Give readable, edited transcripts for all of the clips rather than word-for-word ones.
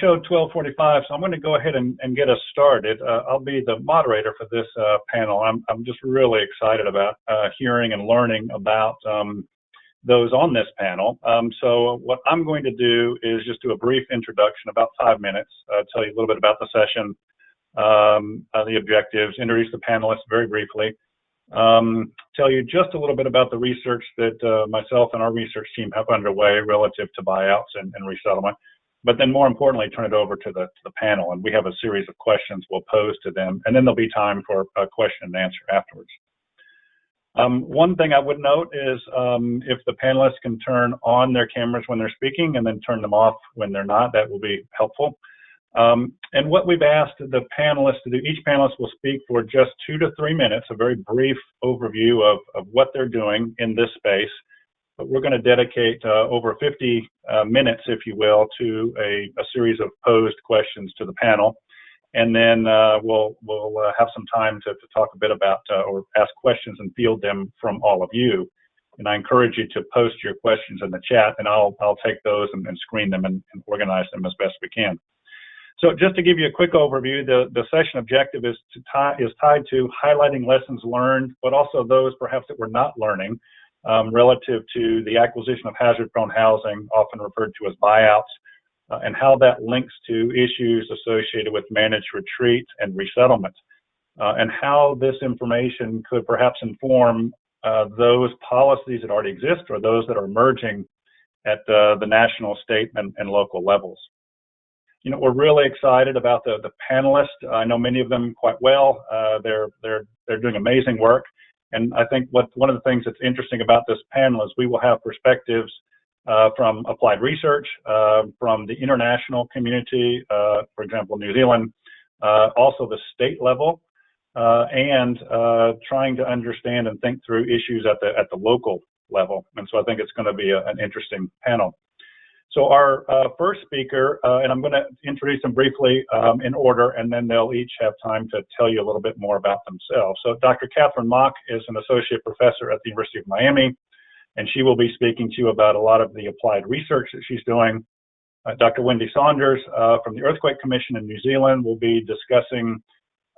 showed 12:45, so I'm going to go ahead and get us started. I'll be the moderator for this panel. I'm just really excited about hearing and learning about those on this panel. So what I'm going to do is just do a brief introduction, about 5 minutes, tell you a little bit about the session, the objectives, introduce the panelists very briefly, tell you just a little bit about the research that myself and our research team have underway relative to buyouts and resettlement, but then more importantly, turn it over to the panel. And we have a series of questions we'll pose to them, and then there'll be time for a question and answer afterwards. One thing I would note is if the panelists can turn on their cameras when they're speaking and then turn them off when they're not, that will be helpful. And what we've asked the panelists to do, each panelist will speak for just 2 to 3 minutes, a very brief overview of what they're doing in this space. But we're going to dedicate over 50 minutes, if you will, to a series of posed questions to the panel. And then we'll have some time to talk a bit about or ask questions and field them from all of you. And I encourage you to post your questions in the chat, and I'll take those and screen them and organize them as best we can. So just to give you a quick overview, the session objective is tied to highlighting lessons learned, but also those perhaps that we're not learning relative to the acquisition of hazard-prone housing, often referred to as buyouts, and how that links to issues associated with managed retreat and resettlement, and how this information could perhaps inform those policies that already exist or those that are emerging at the national, state, and local levels. You know, we're really excited about the panelists. I know many of them quite well. They're doing amazing work. And I think one of the things that's interesting about this panel is we will have perspectives from applied research, from the international community, for example, New Zealand, also the state level, and trying to understand and think through issues at the local level. And so I think it's going to be an interesting panel. So our first speaker, and I'm going to introduce them briefly in order, and then they'll each have time to tell you a little bit more about themselves. So Dr. Catherine Mock is an associate professor at the University of Miami, and she will be speaking to you about a lot of the applied research that she's doing. Dr. Wendy Saunders from the Earthquake Commission in New Zealand will be discussing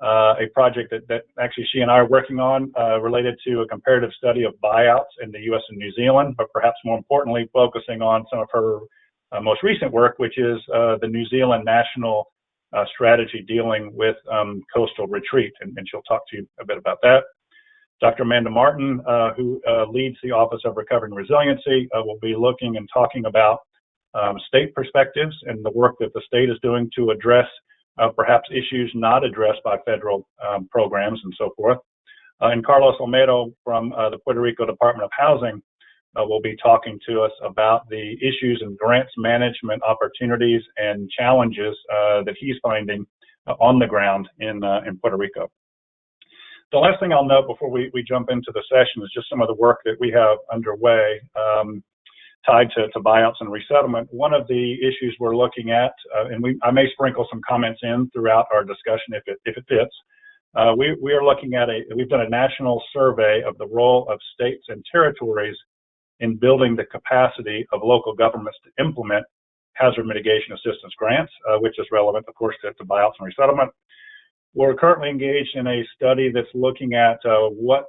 a project that actually she and I are working on related to a comparative study of buyouts in the U.S. and New Zealand, but perhaps more importantly, focusing on some of her most recent work, which is the New Zealand national strategy dealing with coastal retreat, and she'll talk to you a bit about that. Dr. Amanda Martin, who leads the Office of Recovery and Resiliency, will be looking and talking about state perspectives and the work that the state is doing to address perhaps issues not addressed by federal programs and so forth. And Carlos Olmedo from the Puerto Rico Department of Housing will be talking to us about the issues and grants management opportunities and challenges that he's finding on the ground in Puerto Rico. The last thing I'll note before we jump into the session is just some of the work that we have underway tied to buyouts and resettlement. One of the issues we're looking at, and I may sprinkle some comments in throughout our discussion if it fits. We are looking at we've done a national survey of the role of states and territories in building the capacity of local governments to implement hazard mitigation assistance grants, which is relevant, of course, to buyouts and resettlement. We're currently engaged in a study that's looking at what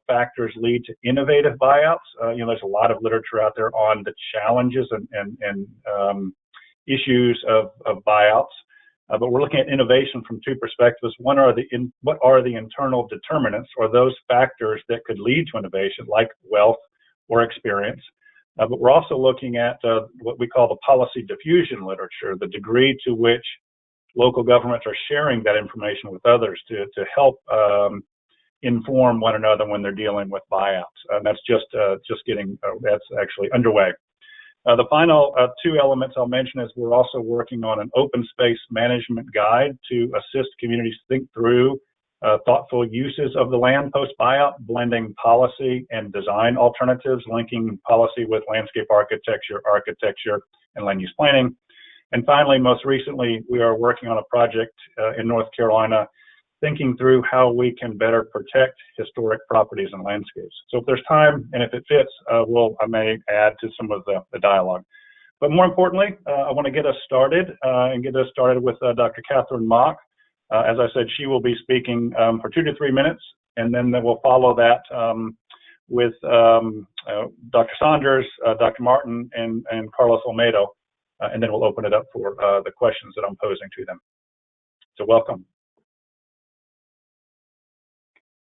factors lead to innovative buyouts. There's a lot of literature out there on the challenges and issues of buyouts, but we're looking at innovation from two perspectives. One are what are the internal determinants or those factors that could lead to innovation, like wealth or experience. But we're also looking at what we call the policy diffusion literature, the degree to which local governments are sharing that information with others to help inform one another when they're dealing with buyouts. And that's just getting, that's actually underway. The final two elements I'll mention is we're also working on an open space management guide to assist communities think through thoughtful uses of the land post-buyout, blending policy and design alternatives, linking policy with landscape architecture, and land use planning. And finally, most recently, we are working on a project in North Carolina, thinking through how we can better protect historic properties and landscapes. So if there's time and if it fits, I may add to some of the dialogue. But more importantly, I want to get us started with Dr. Catherine Mock. As I said, she will be speaking for 2 to 3 minutes, and then we'll follow that with Dr. Saunders, Dr. Martin, and Carlos Olmedo, and then we'll open it up for the questions that I'm posing to them. So welcome.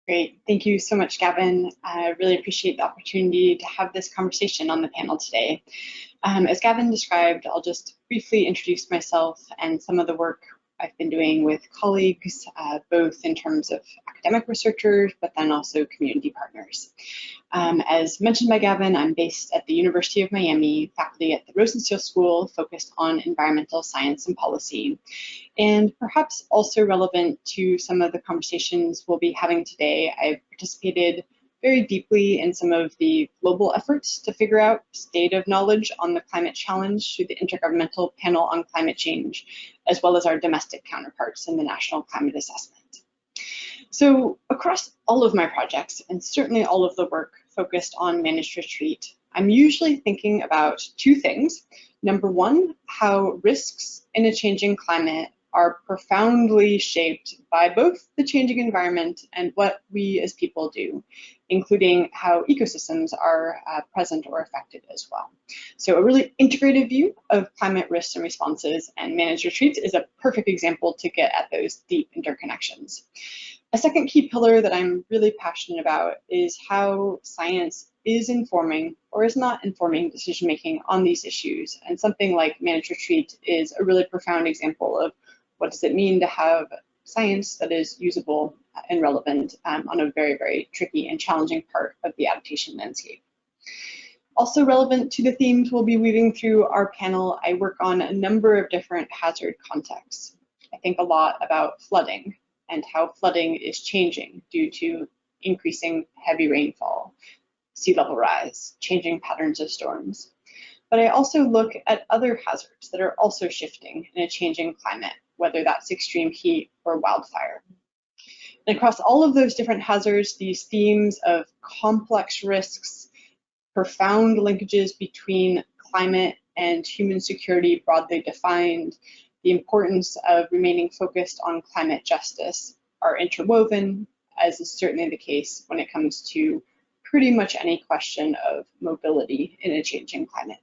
Great. Thank you so much, Gavin. I really appreciate the opportunity to have this conversation on the panel today. As Gavin described, I'll just briefly introduce myself and some of the work I've been doing with colleagues, both in terms of academic researchers, but then also community partners. As mentioned by Gavin, I'm based at the University of Miami, faculty at the Rosenstiel School, focused on environmental science and policy. And perhaps also relevant to some of the conversations we'll be having today, I've participated very deeply in some of the global efforts to figure out state of knowledge on the climate challenge through the Intergovernmental Panel on Climate Change, as well as our domestic counterparts in the National Climate Assessment. So across all of my projects, and certainly all of the work focused on managed retreat, I'm usually thinking about 2 things. Number 1, how risks in a changing climate are profoundly shaped by both the changing environment and what we as people do, including how ecosystems are present or affected as well. So a really integrated view of climate risks and responses, and managed retreats is a perfect example to get at those deep interconnections. A second key pillar that I'm really passionate about is how science is informing or is not informing decision-making on these issues. And something like managed retreat is a really profound example of what does it mean to have science that is usable and relevant on a very, very tricky and challenging part of the adaptation landscape. Also relevant to the themes we'll be weaving through our panel, I work on a number of different hazard contexts. I think a lot about flooding and how flooding is changing due to increasing heavy rainfall, sea level rise, changing patterns of storms. But I also look at other hazards that are also shifting in a changing climate, whether that's extreme heat or wildfire. And across all of those different hazards, these themes of complex risks, profound linkages between climate and human security broadly defined, the importance of remaining focused on climate justice are interwoven, as is certainly the case when it comes to pretty much any question of mobility in a changing climate.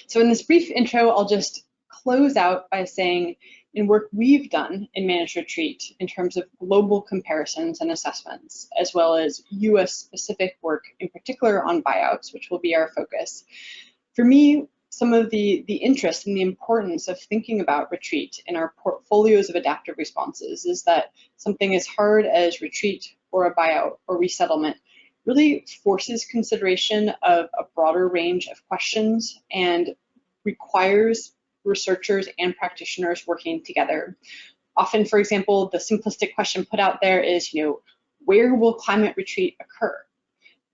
So in this brief intro, I'll just close out by saying, in work we've done in managed retreat in terms of global comparisons and assessments, as well as US specific work, in particular on buyouts, which will be our focus. For me, some of the interest and the importance of thinking about retreat in our portfolios of adaptive responses is that something as hard as retreat or a buyout or resettlement really forces consideration of a broader range of questions and requires researchers and practitioners working together. Often, for example, the simplistic question put out there is, where will climate retreat occur?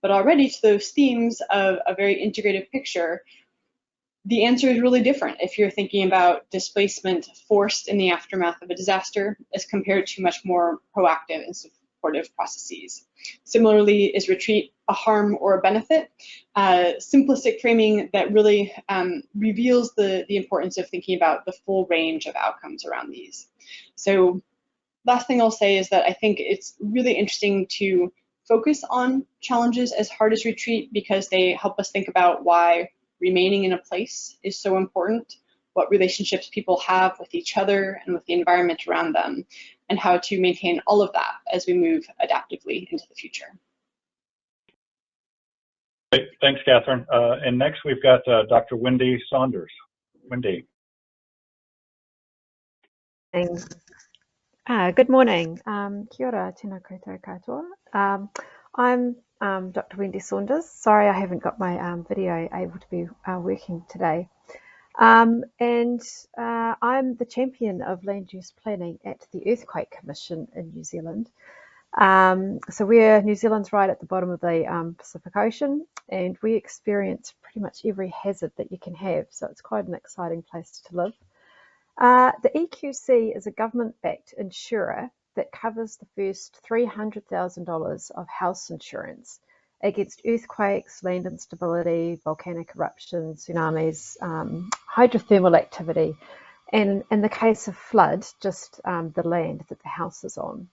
But already to those themes of a very integrated picture, the answer is really different if you're thinking about displacement forced in the aftermath of a disaster as compared to much more proactive and supportive processes. Similarly, is retreat a harm or a benefit? Simplistic framing that really reveals the importance of thinking about the full range of outcomes around these. So last thing I'll say is that I think it's really interesting to focus on challenges as hard as retreat because they help us think about why remaining in a place is so important, what relationships people have with each other and with the environment around them, and how to maintain all of that as we move adaptively into the future. Great. Thanks, Catherine. And next we've got Dr. Wendy Saunders. Wendy. Good morning. Kia ora, tēnā koutou katoa. I'm Dr. Wendy Saunders. Sorry I haven't got my video able to be working today. I'm the champion of land use planning at the Earthquake Commission in New Zealand. So New Zealand's right at the bottom of the Pacific Ocean, and we experience pretty much every hazard that you can have. So it's quite an exciting place to live. The EQC is a government-backed insurer that covers the first $300,000 of house insurance against earthquakes, land instability, volcanic eruptions, tsunamis, hydrothermal activity, and in the case of flood, just the land that the house is on.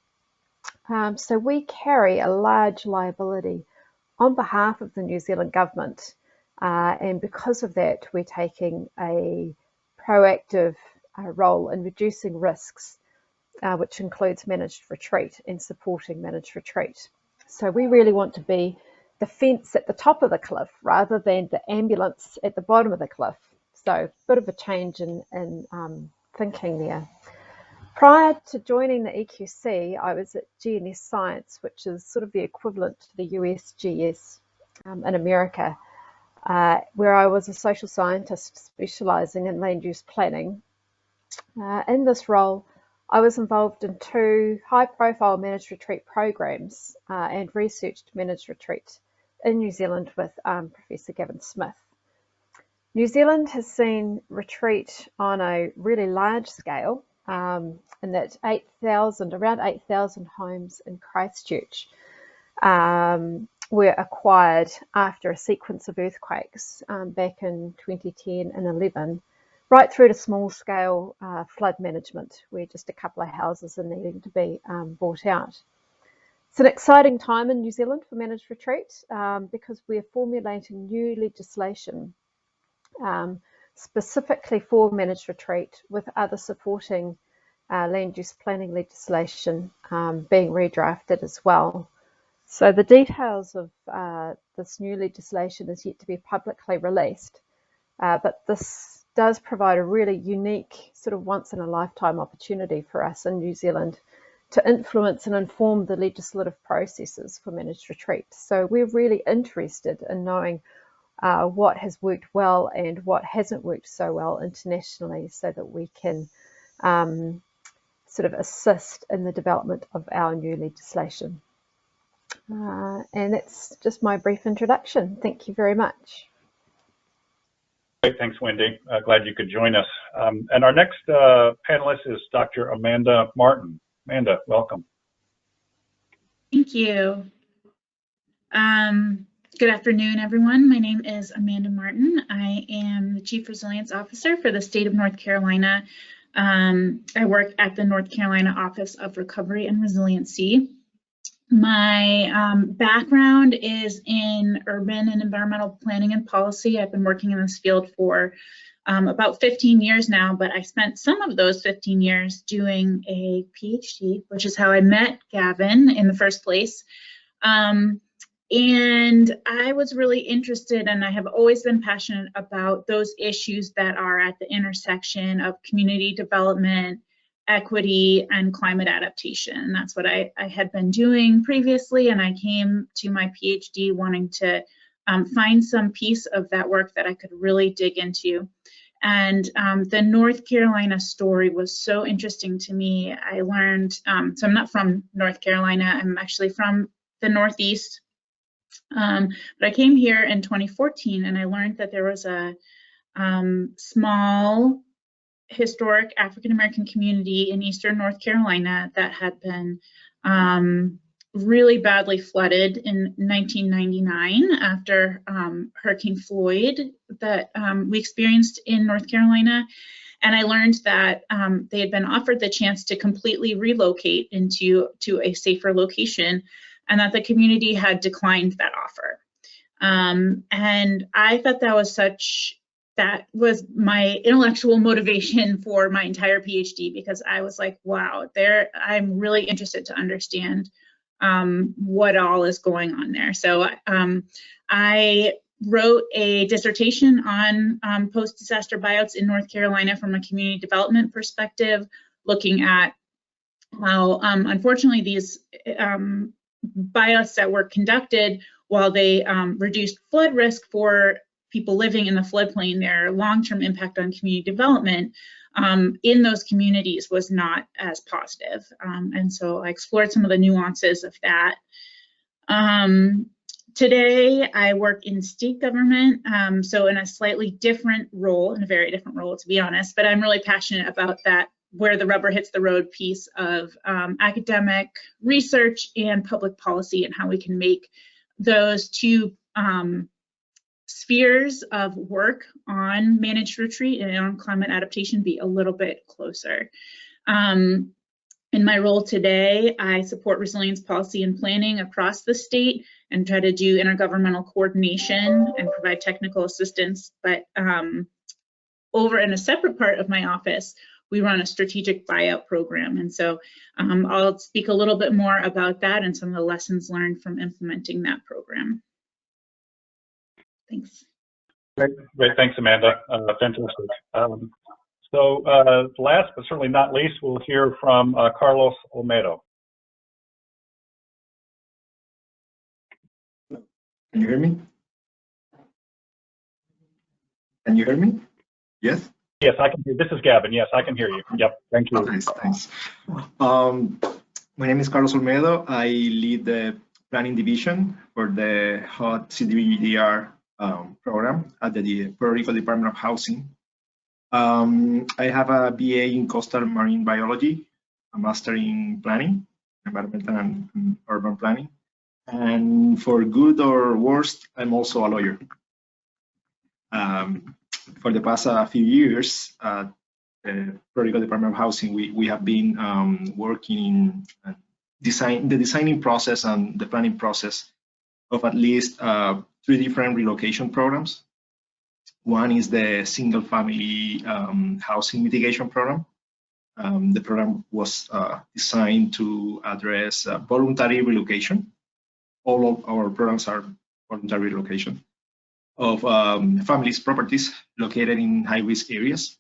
So we carry a large liability on behalf of the New Zealand government, and because of that, we're taking a proactive role in reducing risks, which includes managed retreat and supporting managed retreat. So we really want to be the fence at the top of the cliff rather than the ambulance at the bottom of the cliff. So a bit of a change in thinking there. Prior to joining the EQC, I was at GNS Science, which is sort of the equivalent to the USGS in America, where I was a social scientist specialising in land use planning. In this role, I was involved in 2 high-profile managed retreat programs and researched managed retreat in New Zealand with Professor Gavin Smith. New Zealand has seen retreat on a really large scale, in that around 8,000 homes in Christchurch were acquired after a sequence of earthquakes back in 2010 and 11, right through to small-scale flood management, where just a couple of houses are needing to be bought out. It's an exciting time in New Zealand for managed retreat because we're formulating new legislation specifically for managed retreat, with other supporting land use planning legislation being redrafted as well. So the details of this new legislation is yet to be publicly released, but this does provide a really unique sort of once-in-a-lifetime opportunity for us in New Zealand to influence and inform the legislative processes for managed retreat. So we're really interested in knowing what has worked well and what hasn't worked so well internationally, so that we can sort of assist in the development of our new legislation. And that's just my brief introduction. Thank you very much. Great, thanks, Wendy. Glad you could join us. And our next panelist is Dr. Amanda Martin. Amanda, welcome. Thank you. Good afternoon, everyone. My name is Amanda Martin. I am the Chief Resilience Officer for the state of North Carolina. I work at the North Carolina Office of Recovery and Resiliency. My background is in urban and environmental planning and policy. I've been working in this field for about 15 years now, but I spent some of those 15 years doing a PhD, which is how I met Gavin in the first place. And I was really interested, and I have always been passionate about those issues that are at the intersection of community development, equity, and climate adaptation. That's what I had been doing previously, and I came to my PhD wanting to find some piece of that work that I could really dig into. And the North Carolina story was so interesting to me. I learned, so I'm not from North Carolina, I'm actually from the Northeast. But I came here in 2014, and I learned that there was a small historic African-American community in eastern North Carolina that had been really badly flooded in 1999 after Hurricane Floyd that we experienced in North Carolina. And I learned that they had been offered the chance to completely relocate to a safer location, and that the community had declined that offer. And I thought that was my intellectual motivation for my entire PhD, because I was like, wow, I'm really interested to understand what all is going on there. So I wrote a dissertation on post-disaster buyouts in North Carolina from a community development perspective, looking at how, unfortunately, these buyouts that were conducted, while they reduced flood risk for people living in the floodplain, their long-term impact on community development in those communities was not as positive. And so I explored some of the nuances of that. Today, I work in state government, so in a slightly different role, in a very different role, to be honest, but I'm really passionate about that, where the rubber hits the road piece of academic research and public policy, and how we can make those two spheres of work on managed retreat and on climate adaptation be a little bit closer. In my role today, I support resilience policy and planning across the state and try to do intergovernmental coordination and provide technical assistance. But over in a separate part of my office, we run a strategic buyout program. And so I'll speak a little bit more about that and some of the lessons learned from implementing that program. Thanks. Great. Thanks, Amanda. Fantastic. So last but certainly not least, we'll hear from Carlos Olmedo. Can you hear me? Can you hear me? Yes? Yes, I can hear. This is Gavin. Yes, I can hear you. Yep, thank you. Oh, nice, thanks. My name is Carlos Olmedo. I lead the planning division for the HUD CDBDR program at the Puerto Rico Department of Housing. I have a BA in coastal marine biology, a master in planning, environmental and urban planning. And for good or worse, I'm also a lawyer. For the past few years, at the Puerto Rico Department of Housing, we have been working in the designing process and the planning process of at least 3 different relocation programs. One is the single family housing mitigation program. The program was designed to address voluntary relocation. All of our programs are voluntary relocation of families' properties located in high-risk areas.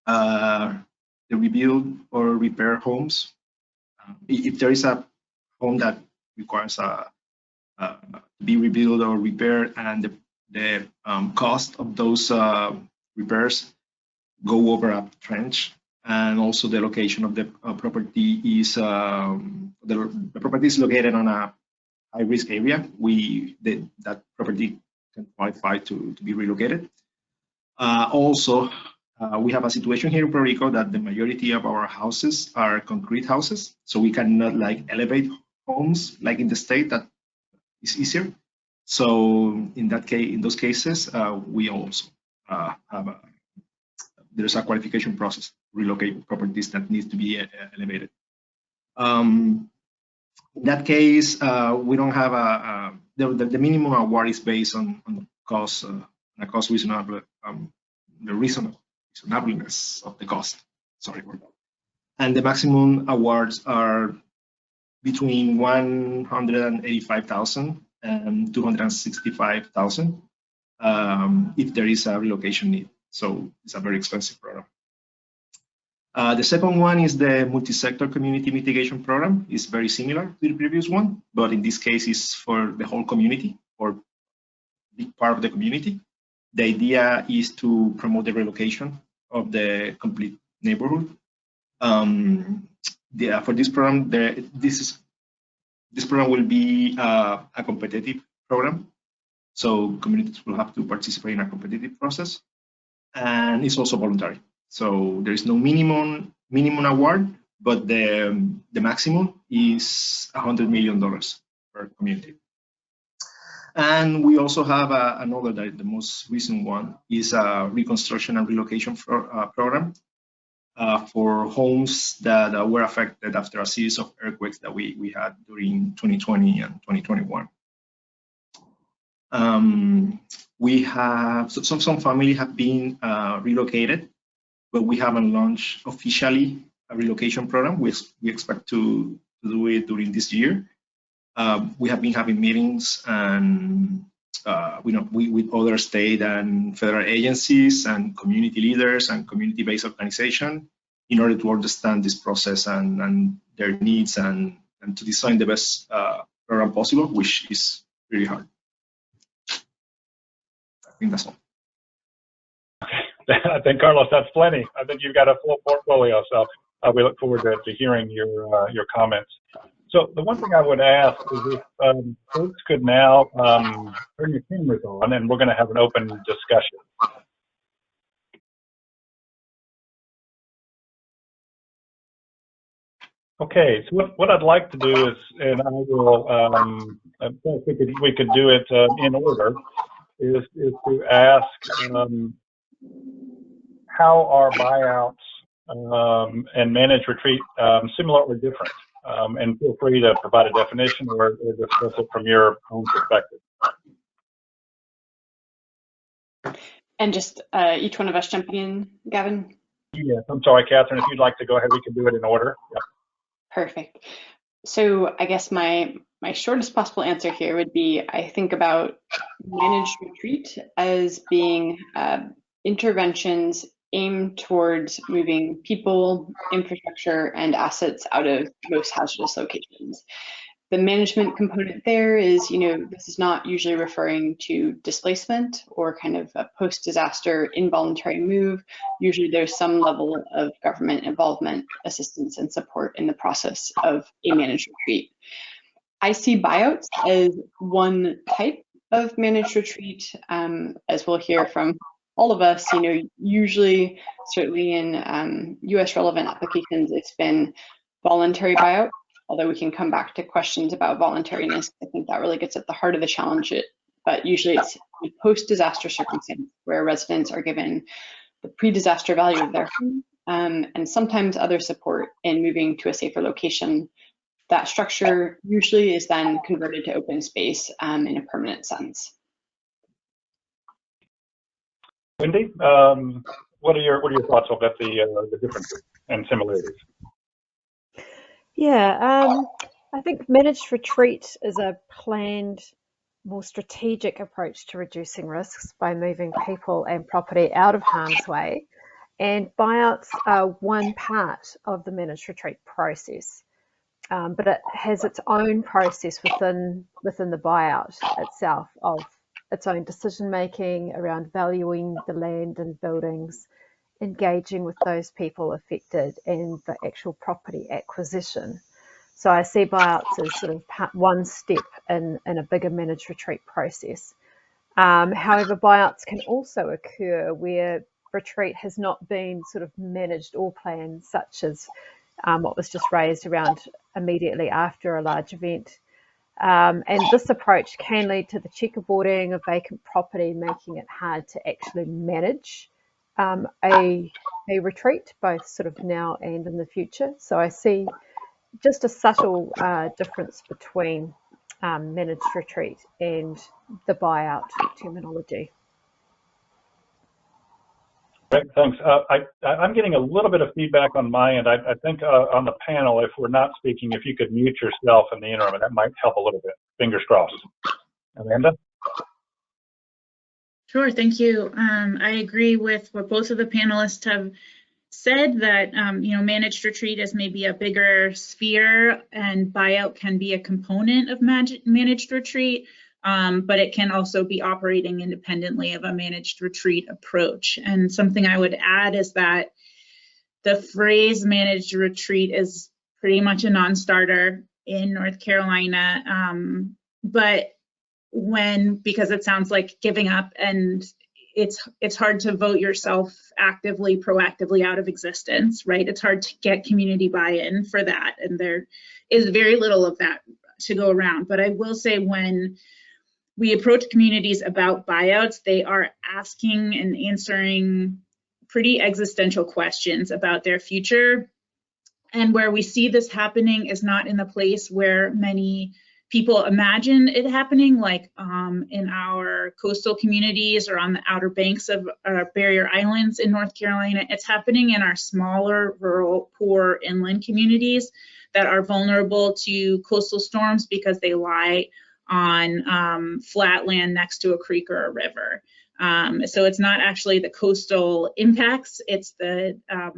The rebuild or repair homes. If there is a home that requires to be rebuilt or repaired, and the cost of those repairs go over a trench, and also the location of the property is the property is located on a high-risk area, that property can qualify to be relocated. Also, we have a situation here in Puerto Rico that the majority of our houses are concrete houses, so we cannot like elevate homes like in the state. That is easier. So in that case, in those cases, we also there's a qualification process to relocate properties that needs to be elevated. In that case, we don't have the minimum award is based on cost, the cost reasonable, the reasonableness of the cost. Sorry for that. And the maximum awards are between 185,000 and 265,000 if there is a relocation need. So it's a very expensive program. The second one is the multi-sector community mitigation program. It's very similar to the previous one, but in this case, it's for the whole community or big part of the community. The idea is to promote the relocation of the complete neighborhood. For this program, this program will be a competitive program, so communities will have to participate in a competitive process, and it's also voluntary. So there is no minimum award, but the maximum is $100 million per community. And we also have another, the most recent one is a Reconstruction and Relocation program for homes that were affected after a series of earthquakes that we had during 2020 and 2021. We have some families have been relocated, but we haven't launched officially a relocation program. We expect to do it during this year. We have been having meetings and with other state and federal agencies and community leaders and community-based organizations in order to understand this process and their needs and to design the best program possible, which is really hard. I think that's all. I think, Carlos, that's plenty. I think you've got a full portfolio, so we look forward to hearing your comments. So the one thing I would ask is if folks could now turn your cameras on, and we're going to have an open discussion. Okay, so what I'd like to do is, and I will, I think we could do it in order, is to ask how are buyouts and managed retreat similar or different? And feel free to provide a definition or discuss it from your own perspective. And just each one of us jumping in, Gavin? Yes, I'm sorry, Catherine, if you'd like to go ahead, we can do it in order. Yep. Perfect. So I guess my shortest possible answer here would be, I think about managed retreat as being interventions aimed towards moving people, infrastructure, and assets out of most hazardous locations. The management component there is, this is not usually referring to displacement or kind of a post-disaster involuntary move. Usually there's some level of government involvement, assistance, and support in the process of a managed retreat. I see buyouts as one type of managed retreat, as we'll hear from all of us, usually, certainly in US relevant applications, it's been voluntary buyout. Although we can come back to questions about voluntariness, I think that really gets at the heart of the challenge. But usually it's a post-disaster circumstance where residents are given the pre-disaster value of their home and sometimes other support in moving to a safer location. That structure usually is then converted to open space in a permanent sense. Wendy, what are your thoughts about the differences and similarities? Yeah, I think managed retreat is a planned, more strategic approach to reducing risks by moving people and property out of harm's way. And buyouts are one part of the managed retreat process, but it has its own process within the buyout itself of its own decision making around valuing the land and buildings, engaging with those people affected, and the actual property acquisition. So I see buyouts as sort of one step in a bigger managed retreat process. However, buyouts can also occur where retreat has not been sort of managed or planned, such as what was just raised around immediately after a large event. And this approach can lead to the checkerboarding of vacant property, making it hard to actually manage a retreat, both sort of now and in the future. So I see just a subtle difference between managed retreat and the buyout terminology. Great, thanks. I'm getting a little bit of feedback on my end. I think on the panel, if we're not speaking, if you could mute yourself in the interim, that might help a little bit. Fingers crossed. Amanda? Sure, thank you. I agree with what both of the panelists have said, that managed retreat is maybe a bigger sphere, and buyout can be a component of managed retreat, but it can also be operating independently of a managed retreat approach. And something I would add is that the phrase managed retreat is pretty much a non-starter in North Carolina, but because it sounds like giving up, and it's hard to vote yourself actively, proactively out of existence, right? It's hard to get community buy-in for that, and there is very little of that to go around. But I will say, when we approach communities about buyouts, they are asking and answering pretty existential questions about their future. And where we see this happening is not in the place where many people imagine it happening, like in our coastal communities or on the outer banks of barrier islands in North Carolina. It's happening in our smaller, rural, poor inland communities that are vulnerable to coastal storms because they lie on flat land next to a creek or a river. So it's not actually the coastal impacts, it's the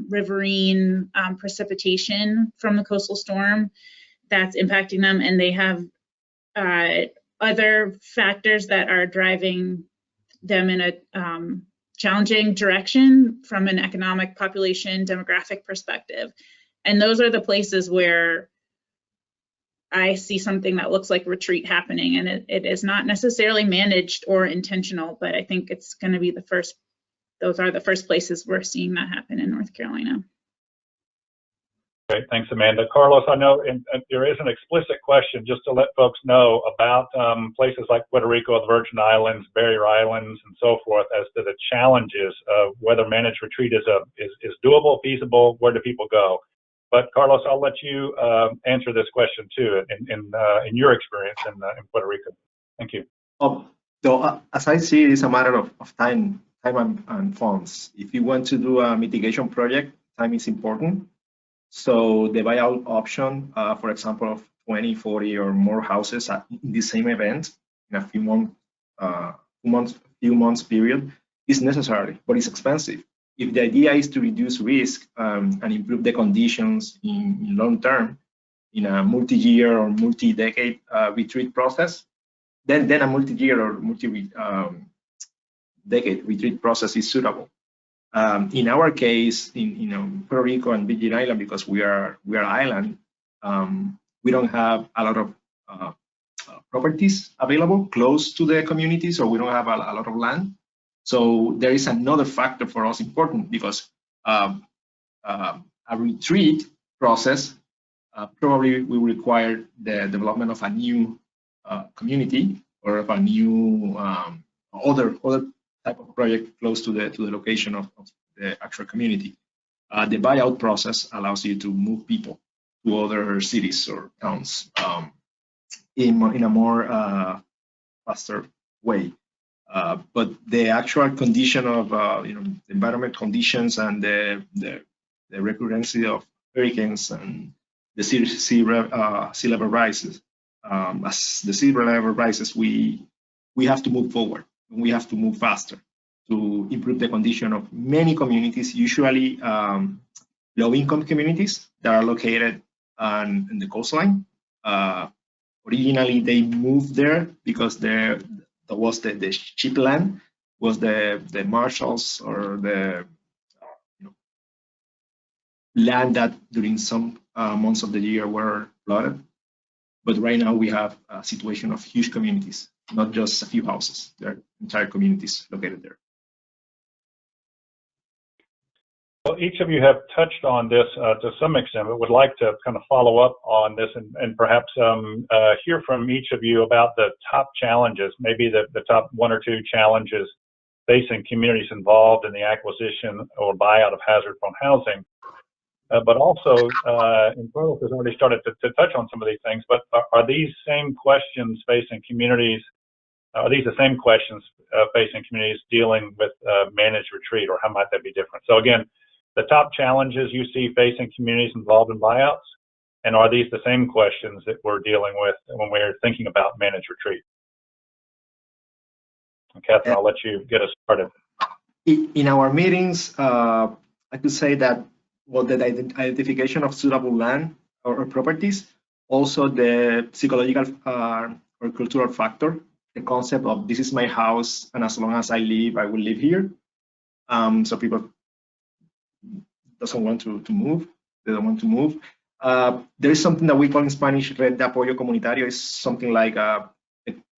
riverine precipitation from the coastal storm that's impacting them, and they have other factors that are driving them in a challenging direction from an economic, population, demographic perspective. And those are the places where I see something that looks like retreat happening, and it is not necessarily managed or intentional, but I think it's going to be those are the first places we're seeing that happen in North Carolina. Great, thanks, Amanda. Carlos, I know there is an explicit question just to let folks know about places like Puerto Rico, the Virgin Islands, Barrier Islands, and so forth, as to the challenges of whether managed retreat is doable, feasible, where do people go? But Carlos, I'll let you answer this question too, in your experience in Puerto Rico. Thank you. So as I see it, it's a matter of time and funds. If you want to do a mitigation project, time is important. So the buyout option, for example, of 20, 40 or more houses in the same event in a few months period is necessary, but it's expensive. If the idea is to reduce risk and improve the conditions in long term, in a multi-year or multi-decade retreat process, then a multi-year or multi-decade retreat process is suitable. In our case, in Puerto Rico and Virgin Island, because we are island, we don't have a lot of properties available close to the communities, or we don't have a lot of land. So there is another factor for us important, because a retreat process probably will require the development of a new community, or of a new other type of project close to the location of the actual community. The buyout process allows you to move people to other cities or towns in a more faster way. But the actual condition of the environment conditions and the recurrency of hurricanes and the sea level rises. As the sea level rises, we have to move forward. We have to move faster to improve the condition of many communities, usually low-income communities that are located on the coastline. Originally, they moved there because there was the cheap land, was the marshes or the land that during some months of the year were flooded. But right now we have a situation of huge communities, not just a few houses. There are entire communities located there. Well, each of you have touched on this to some extent, but would like to kind of follow up on this and perhaps hear from each of you about the top challenges, maybe the top one or two challenges facing communities involved in the acquisition or buyout of hazard-prone housing. But also, Carlos has already started to touch on some of these things, but are these same questions facing communities, are these the same questions facing communities dealing with managed retreat, or how might that be different? So again, the top challenges you see facing communities involved in buyouts, and are these the same questions that we're dealing with when we're thinking about managed retreat? And Catherine, I'll let you get us started. In our meetings, I could say that, well, the identification of suitable land or properties, also the psychological or cultural factor, the concept of this is my house, and as long as I live, I will live here. So people doesn't want to move. They don't want to move. There is something that we call in Spanish red de apoyo comunitario. It's something like a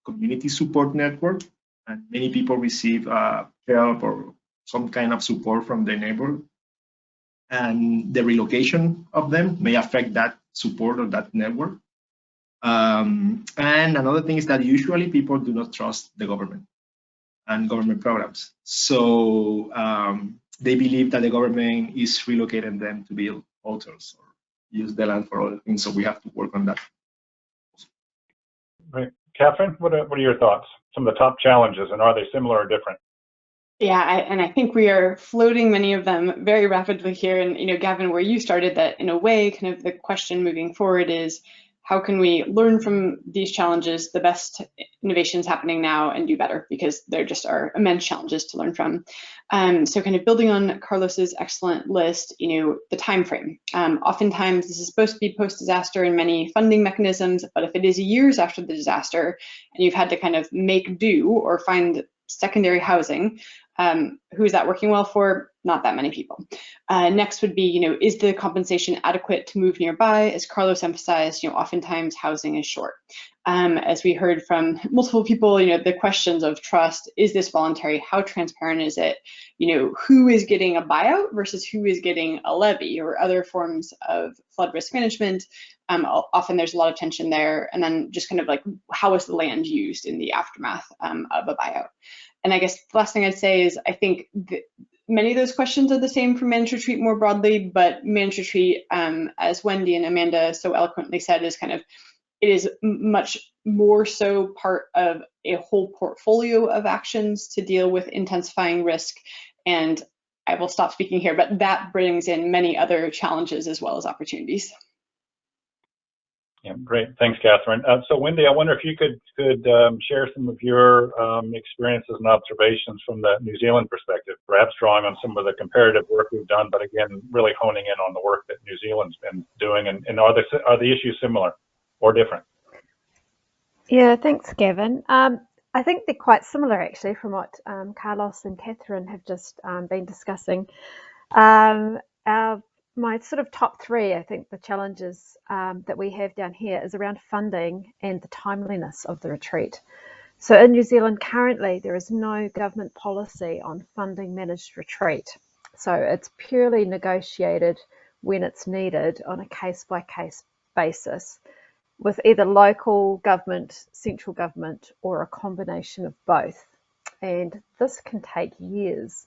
community support network, and many people receive help or some kind of support from their neighbor. And the relocation of them may affect that support of that network. And another thing is that usually people do not trust the government and government programs. So they believe that the government is relocating them to build hotels or use the land for other things. So we have to work on that. Right. Catherine, what are your thoughts? Some of the top challenges, and are they similar or different? Yeah, and I think we are floating many of them very rapidly here. And, Gavin, where you started, that in a way, kind of the question moving forward is, how can we learn from these challenges, the best innovations happening now, and do better? Because there just are immense challenges to learn from. So kind of building on Carlos's excellent list, the time frame. Oftentimes this is supposed to be post-disaster in many funding mechanisms, but if it is years after the disaster and you've had to kind of make do or find secondary housing, Who is that working well for? Not that many people. Next would be, is the compensation adequate to move nearby? As Carlos emphasized, oftentimes housing is short. As we heard from multiple people, the questions of trust, is this voluntary? How transparent is it? Who is getting a buyout versus who is getting a levy or other forms of flood risk management? Often there's a lot of tension there. And then just kind of like, how is the land used in the aftermath of a buyout? And I guess the last thing I'd say is I think many of those questions are the same for managed retreat more broadly, but managed retreat, as Wendy and Amanda so eloquently said, is kind of, it is much more so part of a whole portfolio of actions to deal with intensifying risk. And I will stop speaking here, but that brings in many other challenges as well as opportunities. Yeah, great. Thanks, Catherine. So Wendy, I wonder if you could share some of your experiences and observations from the New Zealand perspective, perhaps drawing on some of the comparative work we've done, but again, really honing in on the work that New Zealand's been doing, and are the issues similar or different? Yeah, thanks, Gavin. I think they're quite similar, actually, from what Carlos and Catherine have just been discussing. My sort of top three, I think the challenges that we have down here is around funding and the timeliness of the retreat. So in New Zealand currently, there is no government policy on funding managed retreat. So it's purely negotiated when it's needed on a case-by-case basis with either local government, central government, or a combination of both. And this can take years.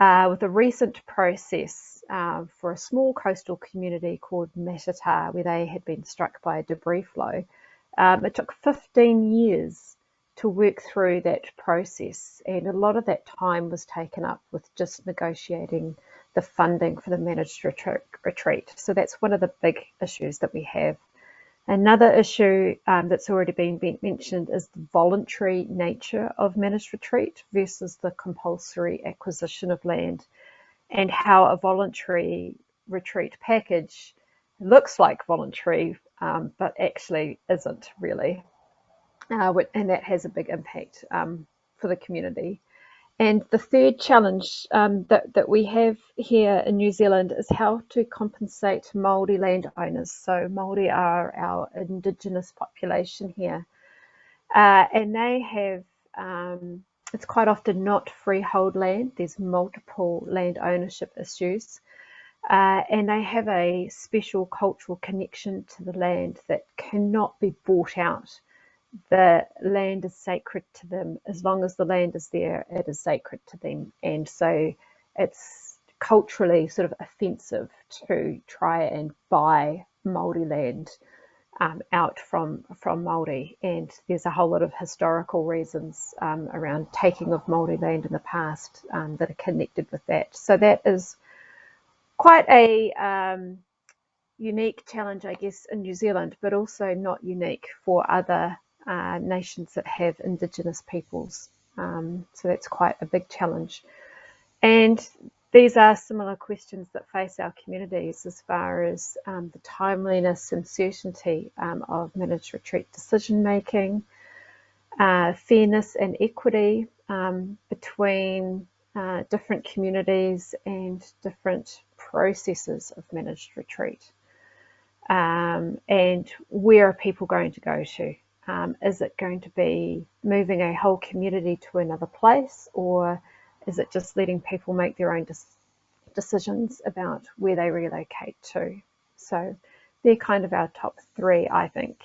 With a recent process for a small coastal community called Matata, where they had been struck by a debris flow, it took 15 years to work through that process, and a lot of that time was taken up with just negotiating the funding for the managed retreat. So that's one of the big issues that we have. Another issue that's already been mentioned is the voluntary nature of managed retreat versus the compulsory acquisition of land, and how a voluntary retreat package looks like voluntary, but actually isn't really. And that has a big impact for the community. And the third challenge that we have here in New Zealand is how to compensate Maori landowners. So Maori are our indigenous population here. And they have, it's quite often not freehold land. There's multiple land ownership issues. And they have a special cultural connection to the land that cannot be bought out. The land is sacred to them. As long as the land is there, it is sacred to them. And so it's culturally sort of offensive to try and buy Maori land out from Maori. And there's a whole lot of historical reasons around taking of Maori land in the past that are connected with that. So that is quite a unique challenge, I guess, in New Zealand, but also not unique for other nations that have indigenous peoples. So that's quite a big challenge. And these are similar questions that face our communities as far as the timeliness and certainty of managed retreat decision making, fairness and equity between different communities and different processes of managed retreat. And where are people going to go to? Is it going to be moving a whole community to another place, or is it just letting people make their own decisions about where they relocate to? So they're kind of our top three, I think,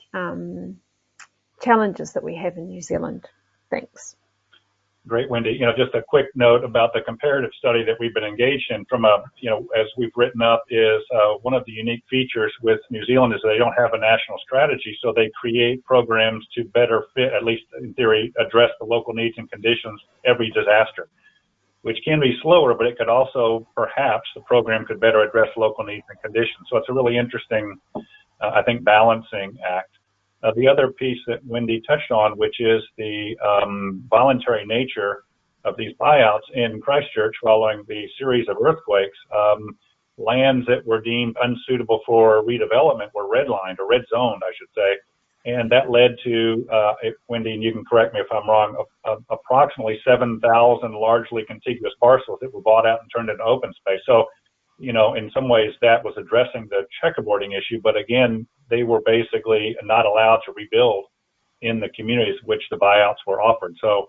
challenges that we have in New Zealand. Thanks. Great, Wendy. Just a quick note about the comparative study that we've been engaged in from as we've written up, is one of the unique features with New Zealand is they don't have a national strategy, so they create programs to better fit, at least in theory, address the local needs and conditions every disaster, which can be slower, but it could also, perhaps, the program could better address local needs and conditions. So it's a really interesting, I think, balancing act. The other piece that Wendy touched on, which is the voluntary nature of these buyouts in Christchurch following the series of earthquakes, lands that were deemed unsuitable for redevelopment were redlined, or red zoned, I should say, And that led to, Wendy, and you can correct me if I'm wrong, approximately 7,000 largely contiguous parcels that were bought out and turned into open space. So, you know, in some ways that was addressing the checkerboarding issue, but again, they were basically not allowed to rebuild in the communities which the buyouts were offered. So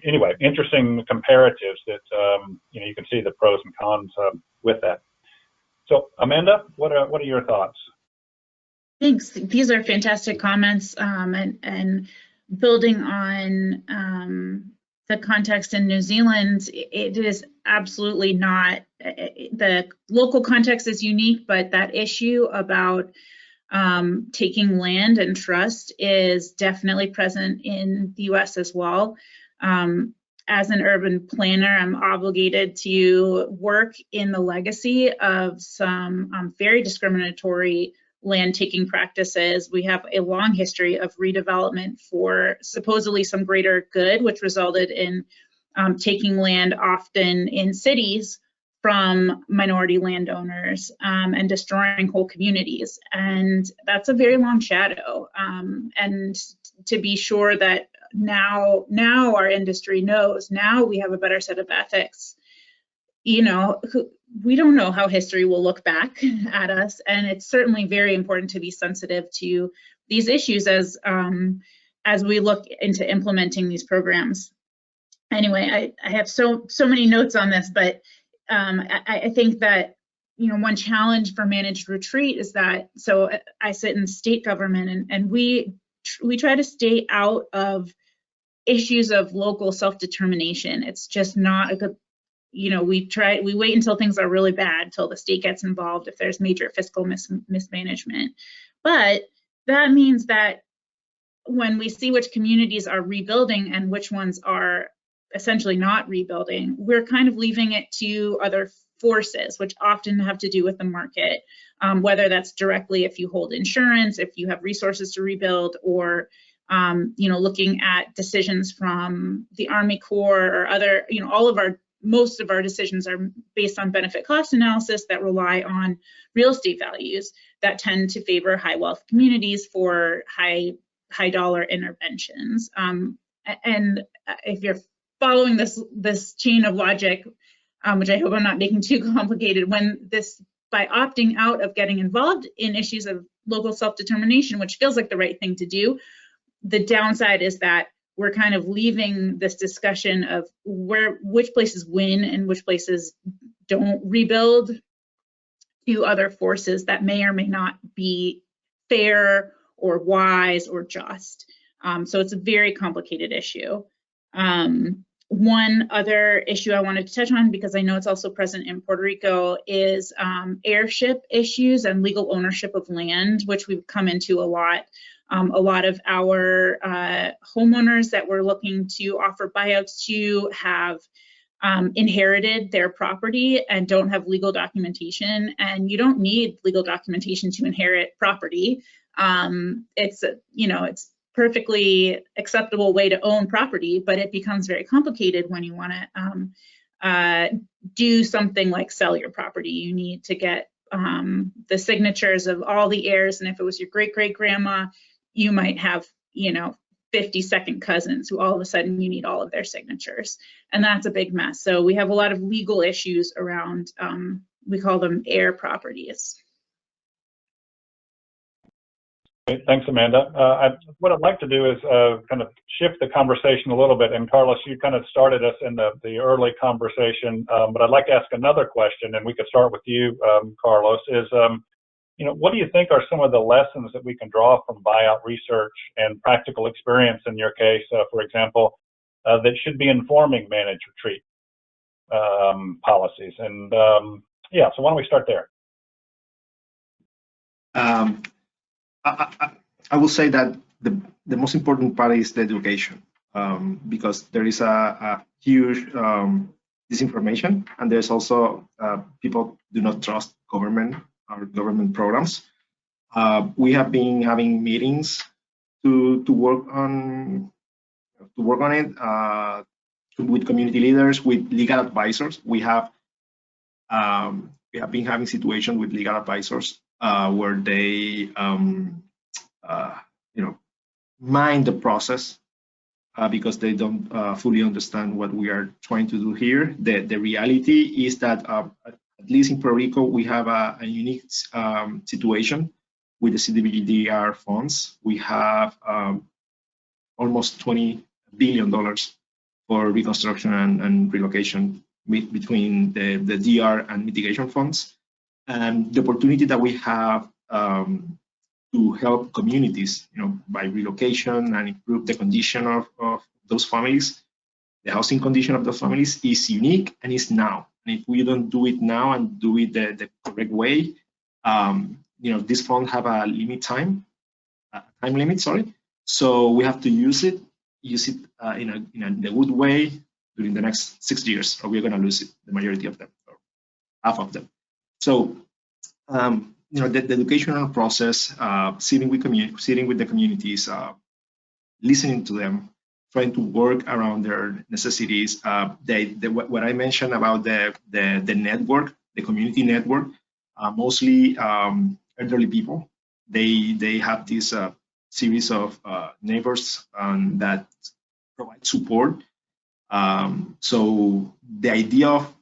anyway, interesting comparatives that, you know, you can see the pros and cons with that. So Amanda, what are your thoughts? Thanks. These are fantastic comments, and building on the context in New Zealand, it is absolutely not, the local context is unique, but that issue about taking land and trust is definitely present in the US as well. As an urban planner, I'm obligated to work in the legacy of some very discriminatory land taking practices. We have a long history of redevelopment for supposedly some greater good, which resulted in taking land often in cities from minority landowners and destroying whole communities. And that's a very long shadow. And to be sure that now our industry knows, now we have a better set of ethics. You know, we don't know how history will look back at us, and it's certainly very important to be sensitive to these issues as we look into implementing these programs. Anyway, I have so many notes on this, but I think that, you know, one challenge for managed retreat is that, so I sit in state government, and we try to stay out of issues of local self-determination. It's just not a good, you know, we wait until things are really bad till the state gets involved if there's major fiscal mismanagement. But that means that when we see which communities are rebuilding and which ones are essentially not rebuilding, we're kind of leaving it to other forces, which often have to do with the market, whether that's directly if you hold insurance, if you have resources to rebuild, or you know, looking at decisions from the Army Corps or other, you know, most of our decisions are based on benefit cost analysis that rely on real estate values that tend to favor high wealth communities for high dollar interventions. And if you're following this chain of logic, which I hope I'm not making too complicated, by opting out of getting involved in issues of local self-determination, which feels like the right thing to do, the downside is that we're kind of leaving this discussion of which places win and which places don't rebuild to other forces that may or may not be fair or wise or just. So it's a very complicated issue. One other issue I wanted to touch on, because I know it's also present in Puerto Rico, is heirship issues and legal ownership of land, which we've come into a lot. A lot of our homeowners that we're looking to offer buyouts to have inherited their property and don't have legal documentation. And you don't need legal documentation to inherit property. It's perfectly acceptable way to own property, but it becomes very complicated when you want to do something like sell your property. You need to get the signatures of all the heirs, and if it was your great-great-grandma, you might have, 50 second cousins who all of a sudden you need all of their signatures, and that's a big mess. So we have a lot of legal issues around, we call them heir properties. Great. Thanks, Amanda. What I'd like to do is kind of shift the conversation a little bit. And Carlos, you kind of started us in the early conversation, but I'd like to ask another question, and we could start with you, Carlos, is, what do you think are some of the lessons that we can draw from buyout research and practical experience in your case, for example, that should be informing managed retreat policies? And yeah, so why don't we start there? I will say that the most important part is the education, because there is a huge disinformation, and there's also people do not trust government or government programs. We have been having meetings to work on it with community leaders, with legal advisors. We have been having situations with legal advisors where they mind the process because they don't fully understand what we are trying to do here. The reality is that at least in Puerto Rico, we have a unique situation with the CDBGDR funds. We have almost $20 billion for reconstruction and relocation between the DR and mitigation funds. And the opportunity that we have to help communities, by relocation and improve the condition of those families, the housing condition of those families is unique and is now. And if we don't do it now and do it the correct way, this fund have a time limit, sorry. So we have to use it in a good way during the next 6 years, or we're going to lose it, the majority of them, or half of them. So, the educational process, sitting with the communities, listening to them, trying to work around their necessities. What I mentioned about the network, the community network, mostly elderly people. They have this series of neighbors that provide support. So the idea of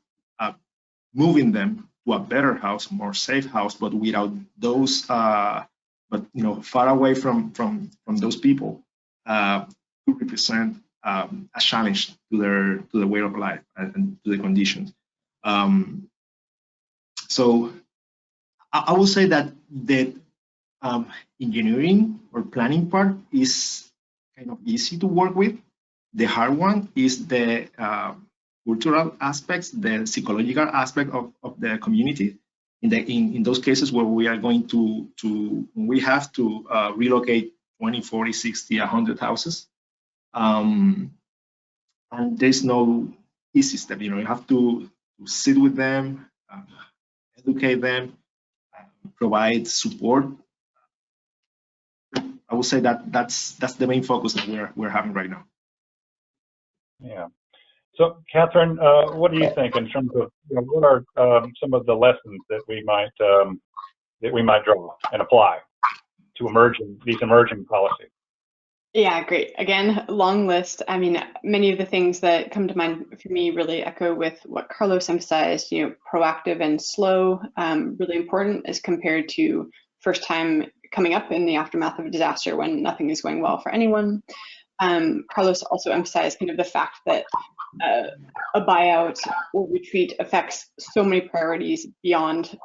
moving them to a better house, more safe house, but without those, far away from those people, could represent a challenge to the way of life and to the conditions. So I will say that the engineering or planning part is kind of easy to work with. The hard one is the cultural aspects, the psychological aspect of the community. In those cases where we are going we have to relocate 20, 40, 60, 100 houses. And there's no easy step. You have to sit with them, educate them, provide support. I would say that's the main focus that we're having right now. Yeah. So, Catherine, what do you think in terms of what are some of the lessons that we might draw and apply to these emerging policies? Yeah, great. Again, long list. I mean, many of the things that come to mind for me really echo with what Carlos emphasized. Proactive and slow, really important as compared to first time coming up in the aftermath of a disaster when nothing is going well for anyone. Carlos also emphasized kind of the fact that a buyout or retreat affects so many priorities beyond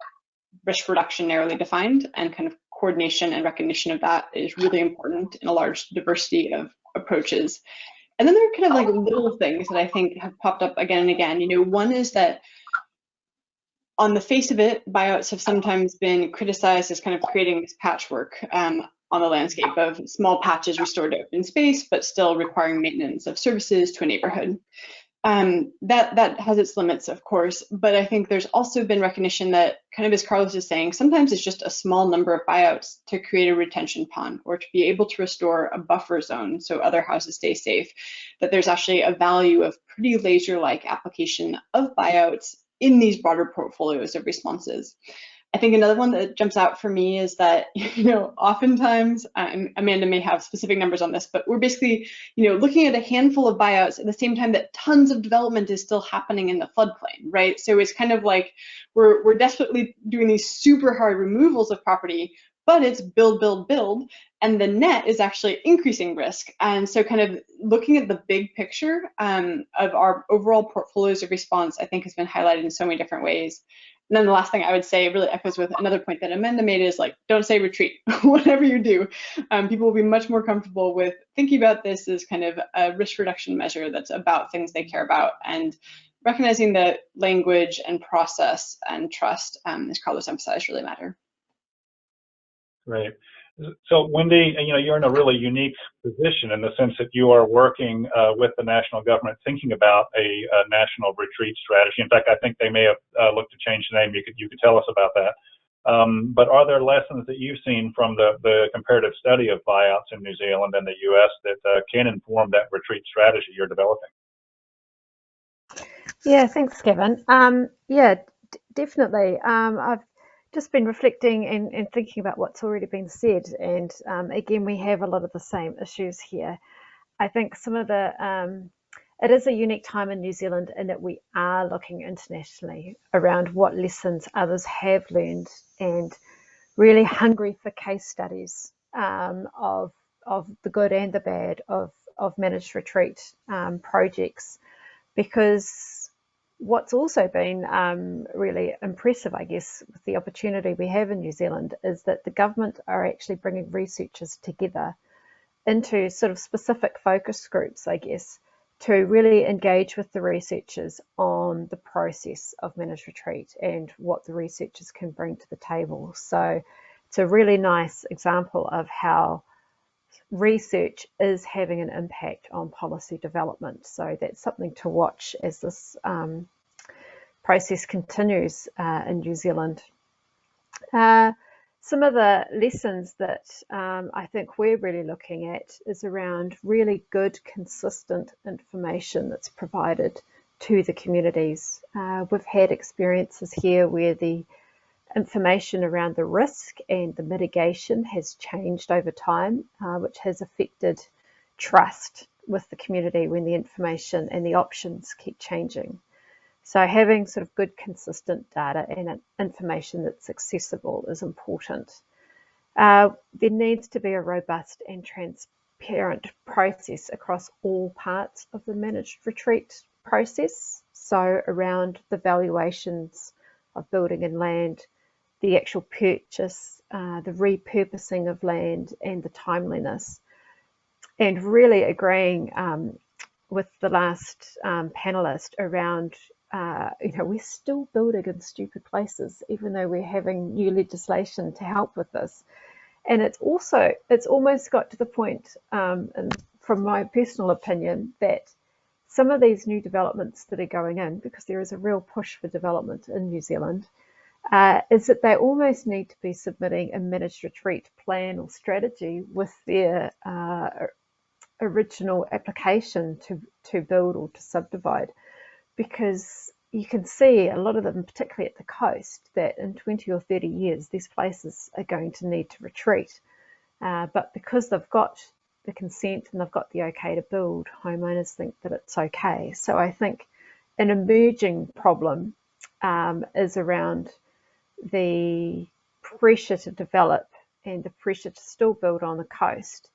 risk reduction narrowly defined, and kind of coordination and recognition of that is really important in a large diversity of approaches. And then there are kind of like little things that I think have popped up again and again. One is that on the face of it, buyouts have sometimes been criticized as kind of creating this patchwork on the landscape of small patches restored to open space, but still requiring maintenance of services to a neighborhood. That has its limits, of course, but I think there's also been recognition that, kind of as Carlos is saying, sometimes it's just a small number of buyouts to create a retention pond or to be able to restore a buffer zone so other houses stay safe, that there's actually a value of pretty laser-like application of buyouts in these broader portfolios of responses. I think another one that jumps out for me is that, oftentimes, and Amanda may have specific numbers on this, but we're basically, looking at a handful of buyouts at the same time that tons of development is still happening in the floodplain, right? So it's kind of like we're desperately doing these super hard removals of property, but it's build, build, build, and the net is actually increasing risk. And so kind of looking at the big picture of our overall portfolios of response, I think has been highlighted in so many different ways. And then the last thing I would say really echoes with another point that Amanda made is don't say retreat, whatever you do. People will be much more comfortable with thinking about this as kind of a risk reduction measure that's about things they care about, and recognizing that language and process and trust, as Carlos emphasized, really matter. Great. So, Wendy, you're in a really unique position in the sense that you are working with the national government, thinking about a national retreat strategy. In fact, I think they may have looked to change the name. You could tell us about that. But are there lessons that you've seen from the comparative study of buyouts in New Zealand and the U.S. that can inform that retreat strategy you're developing? Yeah, thanks, Kevin. Yeah, definitely. I've just been reflecting and thinking about what's already been said, and again, we have a lot of the same issues here. I think some of the it is a unique time in New Zealand in that we are looking internationally around what lessons others have learned, and really hungry for case studies of the good and the bad of managed retreat projects, because what's also been really impressive, I guess, with the opportunity we have in New Zealand is that the government are actually bringing researchers together into sort of specific focus groups, I guess, to really engage with the researchers on the process of managed retreat and what the researchers can bring to the table. So it's a really nice example of how research is having an impact on policy development. So that's something to watch as this process continues in New Zealand. Some of the lessons that I think we're really looking at is around really good, consistent information that's provided to the communities. We've had experiences here where the information around the risk and the mitigation has changed over time, which has affected trust with the community when the information and the options keep changing. So having sort of good, consistent data and information that's accessible is important. There needs to be a robust and transparent process across all parts of the managed retreat process. So around the valuations of building and land, the actual purchase, the repurposing of land, and the timeliness. And really agreeing with the last panelist around, we're still building in stupid places, even though we're having new legislation to help with this. And it's almost got to the point, and from my personal opinion, that some of these new developments that are going in, because there is a real push for development in New Zealand, is that they almost need to be submitting a managed retreat plan or strategy with their original application to build or to subdivide, because you can see a lot of them, particularly at the coast, that in 20 or 30 years these places are going to need to retreat, but because they've got the consent and they've got the okay to build, homeowners think that it's okay. So I think an emerging problem is around the pressure to develop and the pressure to still build on the coast,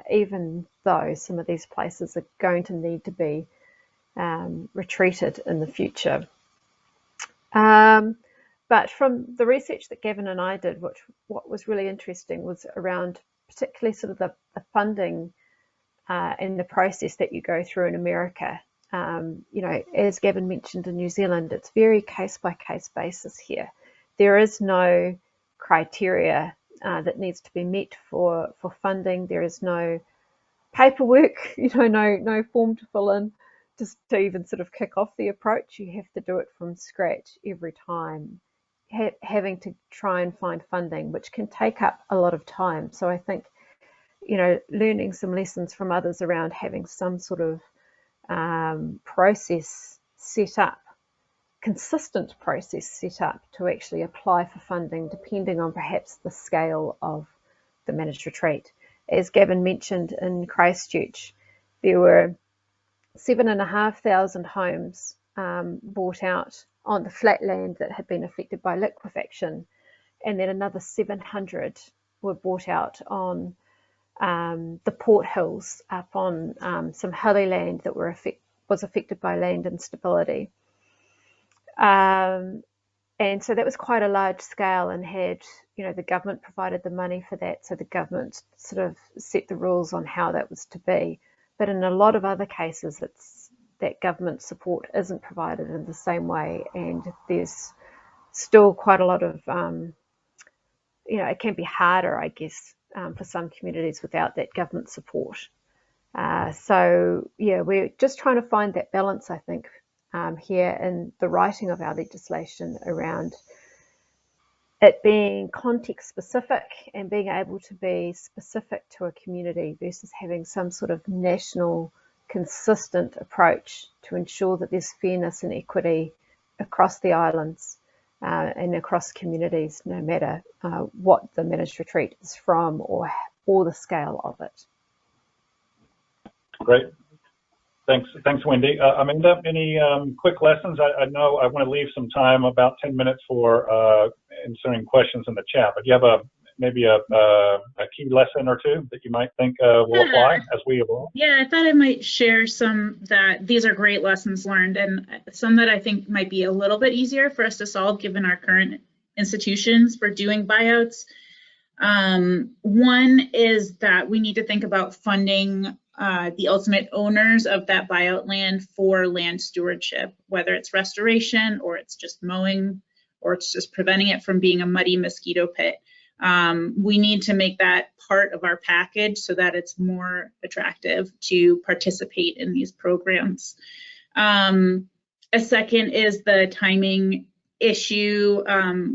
even though some of these places are going to need to be retreated in the future. But from the research that Gavin and I did, what was really interesting was around particularly sort of the funding and the process that you go through in America. As Gavin mentioned, in New Zealand, it's very case-by-case basis here. There is no criteria that needs to be met for funding. There is no paperwork, no form to fill in just to even sort of kick off the approach. You have to do it from scratch every time, having to try and find funding, which can take up a lot of time. So I think, learning some lessons from others around having some sort of process set up, consistent process set up to actually apply for funding, depending on perhaps the scale of the managed retreat. As Gavin mentioned, in Christchurch, there were 7,500 homes bought out on the flat land that had been affected by liquefaction, and then another 700 were bought out on the Port Hills up on some hilly land that was affected by land instability. And so that was quite a large scale, and had, the government provided the money for that, so the government sort of set the rules on how that was to be. But in a lot of other cases, that government support isn't provided in the same way, and there's still quite a lot of, it can be harder, I guess, for some communities without that government support. So we're just trying to find that balance, I think, here in the writing of our legislation around it being context specific and being able to be specific to a community versus having some sort of national consistent approach to ensure that there's fairness and equity across the islands. and across communities, no matter what the managed retreat is from or the scale of it. Great. Thanks, Wendy. Amanda, any quick lessons? I know I want to leave some time, about 10 minutes, for answering questions in the chat, but do you have maybe a key lesson or two that you might think will apply as we evolve? Yeah, I thought I might share some that these are great lessons learned, and some that I think might be a little bit easier for us to solve given our current institutions for doing buyouts. One is that we need to think about funding the ultimate owners of that buyout land for land stewardship, whether it's restoration or it's just mowing or it's just preventing it from being a muddy mosquito pit. We need to make that part of our package so that it's more attractive to participate in these programs. A second is the timing issue.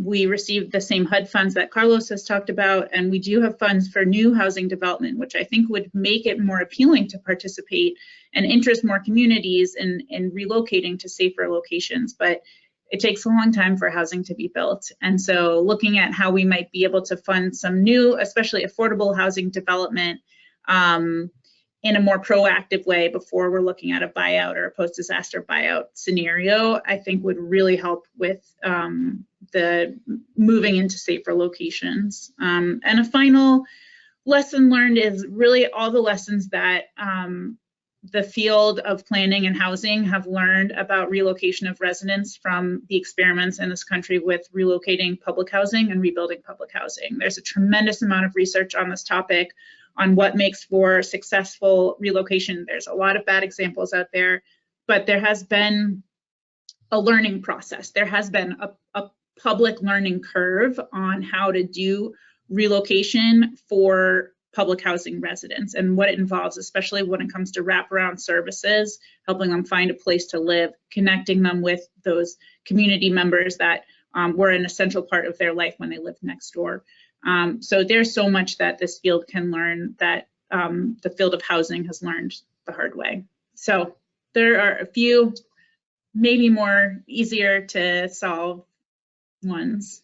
We received the same HUD funds that Carlos has talked about, and we do have funds for new housing development, which I think would make it more appealing to participate and interest more communities in relocating to safer locations. But it takes a long time for housing to be built. And so looking at how we might be able to fund some new, especially affordable housing development in a more proactive way before we're looking at a buyout or a post-disaster buyout scenario, I think would really help with the moving into safer locations. And a final lesson learned is really all the lessons that the field of planning and housing have learned about relocation of residents from the experiments in this country with relocating public housing and rebuilding public housing. There's a tremendous amount of research on this topic on what makes for successful relocation. There's a lot of bad examples out there, but there has been a learning process. There has been a public learning curve on how to do relocation for public housing residents and what it involves, especially when it comes to wraparound services, helping them find a place to live, connecting them with those community members that were an essential part of their life when they lived next door. So there's so much that this field can learn that the field of housing has learned the hard way. So there are a few maybe more easier to solve ones.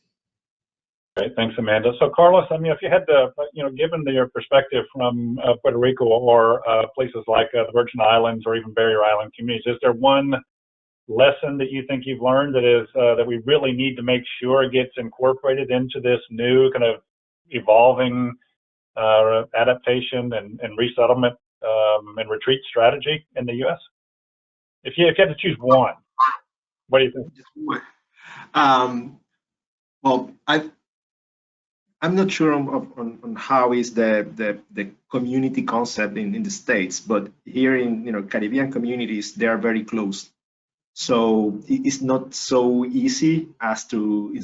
Great, thanks, Amanda. So Carlos, I mean, if you had to, given your perspective from Puerto Rico or places like the Virgin Islands or even Barrier Island communities, is there one lesson that you think you've learned that is that we really need to make sure gets incorporated into this new kind of evolving adaptation and resettlement and retreat strategy in the U.S.? If you had to choose one, what do you think? Well, I'm not sure on how is the community concept in the States, but here in Caribbean communities, they are very close. So it's not so easy as to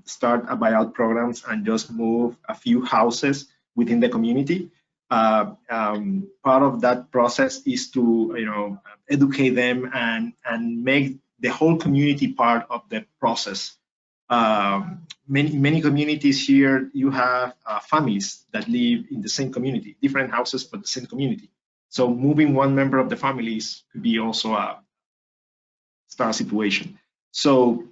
start a buyout programs and just move a few houses within the community. Part of that process is to educate them and make the whole community part of the process. Many communities here, you have families that live in the same community, different houses but the same community. So moving one member of the families could be also a star situation. So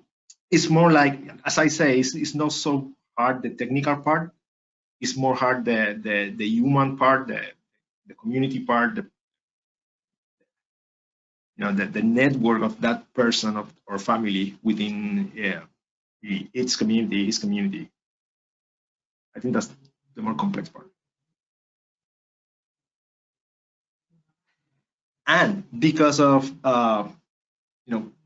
it's more like, as I say, it's not so hard the technical part. It's more hard the human part, the community part, the network of that person or family within its community, his community. I think that's the more complex part. And because of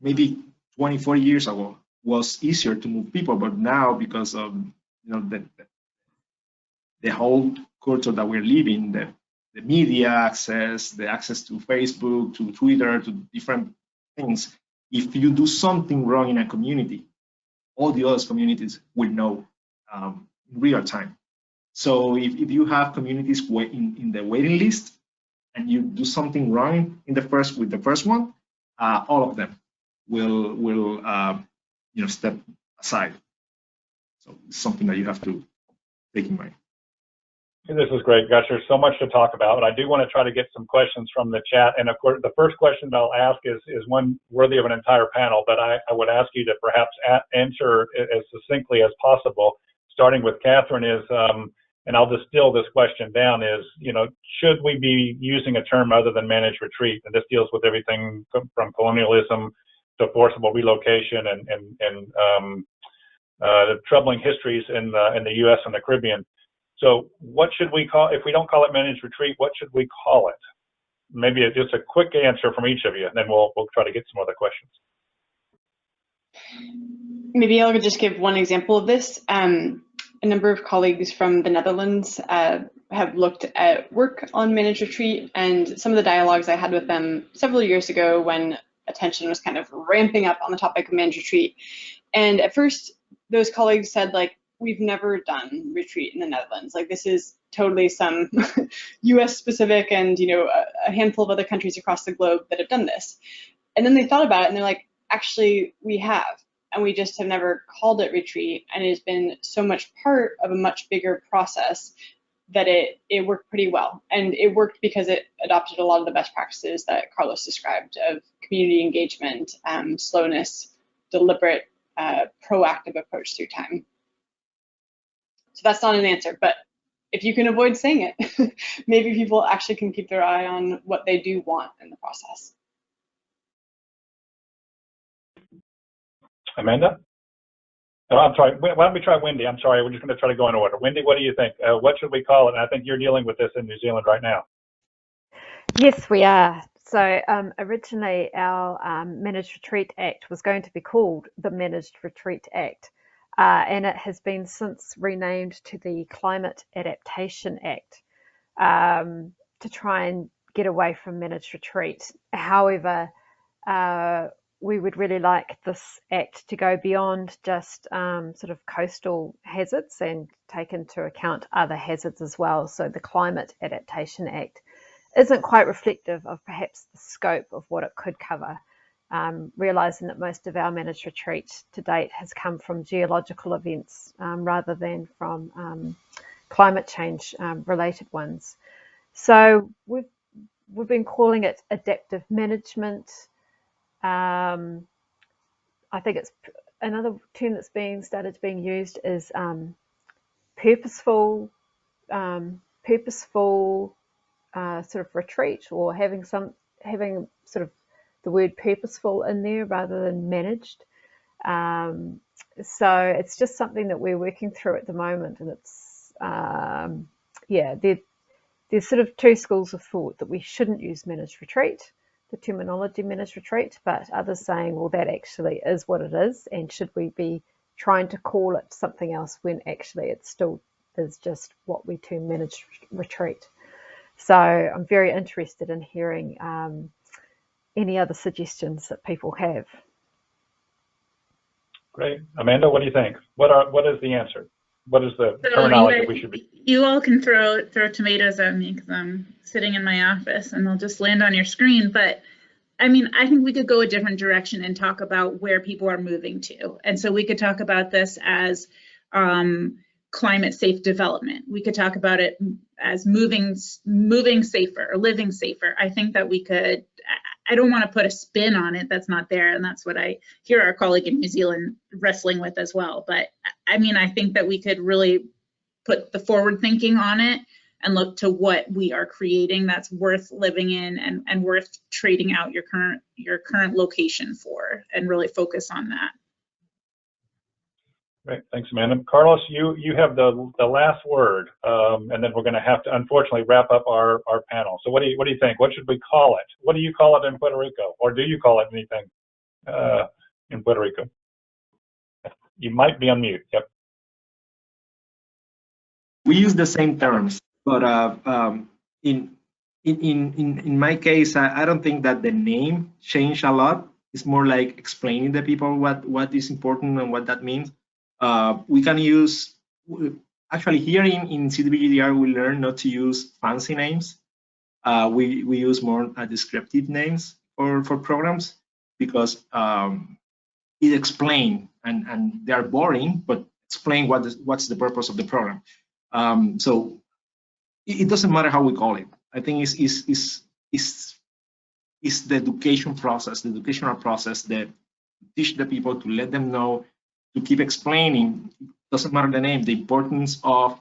maybe 24 years ago was easier to move people, but now because of the whole culture that we're living, the media access, the access to Facebook, to Twitter, to different things, if you do something wrong in a community, all the other communities will know in real time. So if you have communities in the waiting list and you do something wrong with the first one, all of them will step aside. So it's something that you have to take in mind. This is great, gosh, there's so much to talk about, but I do want to try to get some questions from the chat. And of course, the first question I'll ask is one worthy of an entire panel, but I would ask you to perhaps answer as succinctly as possible. Starting with Catherine is, and I'll distill this question down, is, should we be using a term other than managed retreat? And this deals with everything from colonialism to forcible relocation and the troubling histories in the U.S. and the Caribbean. So what should we call, if we don't call it managed retreat, what should we call it? Maybe just a quick answer from each of you, and then we'll try to get some other questions. Maybe I'll just give one example of this. A number of colleagues from the Netherlands have looked at work on managed retreat, and some of the dialogues I had with them several years ago when attention was kind of ramping up on the topic of managed retreat. And at first, those colleagues said, like, we've never done retreat in the Netherlands. Like, this is totally some US specific and, a handful of other countries across the globe that have done this. And then they thought about it and they're like, actually, we have, and we just have never called it retreat. And it has been so much part of a much bigger process that it worked pretty well. And it worked because it adopted a lot of the best practices that Carlos described of community engagement, slowness, deliberate, proactive approach through time. So that's not an answer, but if you can avoid saying it, maybe people actually can keep their eye on what they do want in the process. Amanda? Oh, I'm sorry, why don't we try Wendy? I'm sorry, we're just going to try to go in order. Wendy, what do you think? What should we call it? And I think you're dealing with this in New Zealand right now. Yes, we are. So originally our Managed Retreat Act was going to be called the Managed Retreat Act. And it has been since renamed to the Climate Adaptation Act to try and get away from managed retreat. However, we would really like this act to go beyond just sort of coastal hazards and take into account other hazards as well. So the Climate Adaptation Act isn't quite reflective of perhaps the scope of what it could cover. Realising that most of our managed retreat to date has come from geological events rather than from climate change related ones. So we've been calling it adaptive management. I think it's another term that's started being used is purposeful sort of retreat, or having sort of the word purposeful in there rather than managed. So it's just something that we're working through at the moment, and it's there's sort of two schools of thought: that we shouldn't use managed retreat, the terminology managed retreat, but others saying, well, that actually is what it is, and should we be trying to call it something else when actually it still is just what we term managed retreat. So I'm very interested in hearing any other suggestions that people have. Great. Amanda, what do you think? What is the answer? What is the terminology we should be? You all can throw tomatoes at me because I'm sitting in my office and they'll just land on your screen. But I mean, I think we could go a different direction and talk about where people are moving to. And so we could talk about this as climate safe development. We could talk about it as moving safer or living safer. I think that we could, I don't want to put a spin on it that's not there, and that's what I hear our colleague in New Zealand wrestling with as well. But I mean, I think that we could really put the forward thinking on it and look to what we are creating that's worth living in and worth trading out your current location for, and really focus on that. Great, thanks, Amanda. Carlos, you have the last word, and then we're going to have to unfortunately wrap up our panel. So what do you think? What should we call it? What do you call it in Puerto Rico, or do you call it anything in Puerto Rico? You might be on mute. Yep. We use the same terms, but in my case, I don't think that the name changed a lot. It's more like explaining to people what is important and what that means. We can use, actually here in CDBGDR, we learn not to use fancy names. We use more descriptive names for programs, because it explain, and they are boring, but explain what's the purpose of the program. So it doesn't matter how we call it. I think it's the education process, the educational process that teach the people, to let them know, to keep explaining, doesn't matter the name, the importance of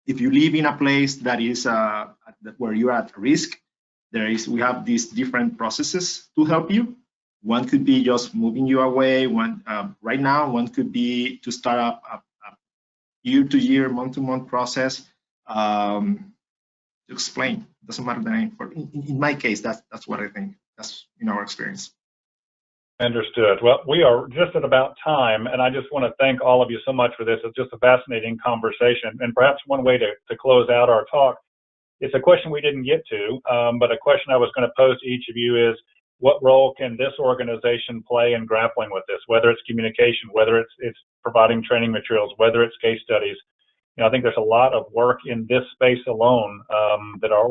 if you live in a place that is where you're at risk, we have these different processes to help you. One could be just moving you away. Right now, one could be to start a year-to-year, month-to-month process to explain. Doesn't matter the name. In my case, that's what I think. That's in our experience. Understood. Well, we are just at about time, and I just want to thank all of you so much for this. It's just a fascinating conversation, and perhaps one way to close out our talk, it's a question we didn't get to, but a question I was going to pose to each of you is, what role can this organization play in grappling with this, whether it's communication, whether it's providing training materials, whether it's case studies? I think there's a lot of work in this space alone that our